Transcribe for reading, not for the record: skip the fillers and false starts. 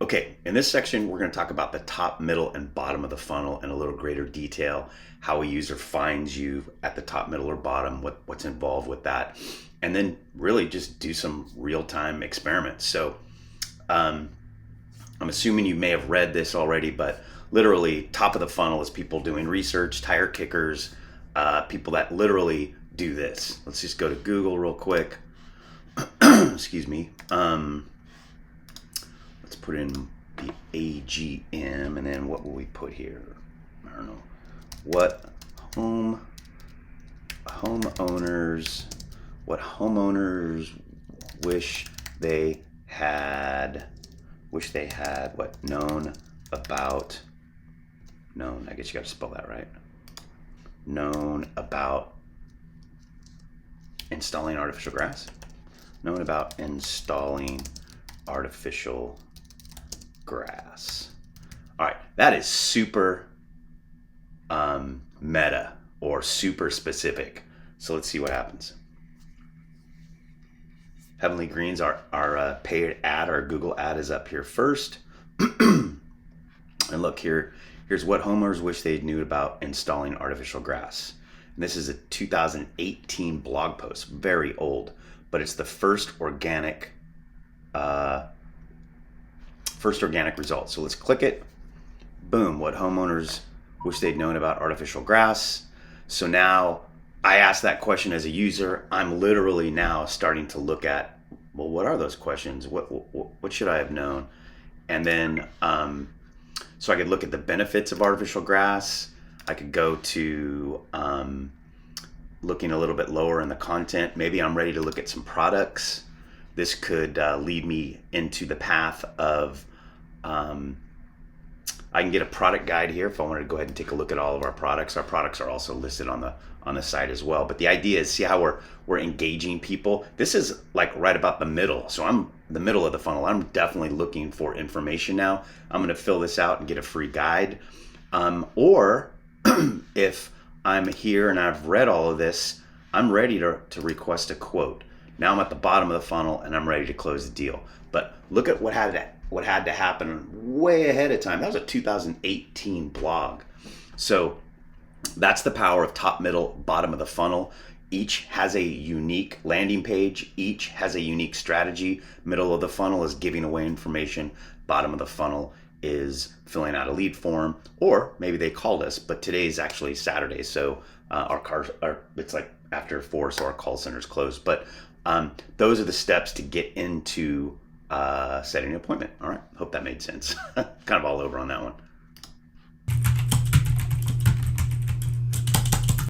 Okay, in this section, we're going to talk about the top, middle, and bottom of the funnel in a little greater detail, how a user finds you at the top, middle, or bottom, what's involved with that, and then really just do some real-time experiments. So I'm assuming you may have read this already, but literally top of the funnel is people doing research, tire kickers, people that literally do this. Let's just go to Google real quick. Excuse me. Let's put in the AGM, and then what will we put here? I don't know. What homeowners, what homeowners wish they had, what known about, known, I guess you got to spell that right. Known about installing artificial grass. Known about installing artificial grass. All right, that is super meta or super specific. So let's see what happens. Heavenly Greens, our paid ad, our Google ad is up here first. And look here, here's what homeowners wish they knew about installing artificial grass. And this is a 2018 blog post, very old, but it's the first organic result. So let's click it. Boom, what homeowners wish they'd known about artificial grass. So now I asked that question as a user. I'm literally now starting to look at, well, what are those questions? What should I have known? And then, so I could look at the benefits of artificial grass. I could go to looking a little bit lower in the content. Maybe I'm ready to look at some products. This could lead me into the path of, I can get a product guide here if I wanted to go ahead and take a look at all of our products. Our products are also listed on the site as well. But the idea is, see how we're engaging people. This is like right about the middle. So I'm the middle of the funnel. I'm definitely looking for information now. I'm going to fill this out and get a free guide. Or if I'm here and I've read all of this, I'm ready to request a quote. Now I'm at the bottom of the funnel and I'm ready to close the deal. But look at what had to happen way ahead of time. That was a 2018 blog. So that's the power of top, middle, bottom of the funnel. Each has a unique landing page. Each has a unique strategy. Middle of the funnel is giving away information. Bottom of the funnel is filling out a lead form, or maybe they called us, but today is actually Saturday. So it's like after 4, so our call center's closed. But those are the steps to get into setting an appointment. All right, hope that made sense. Kind of all over on that one.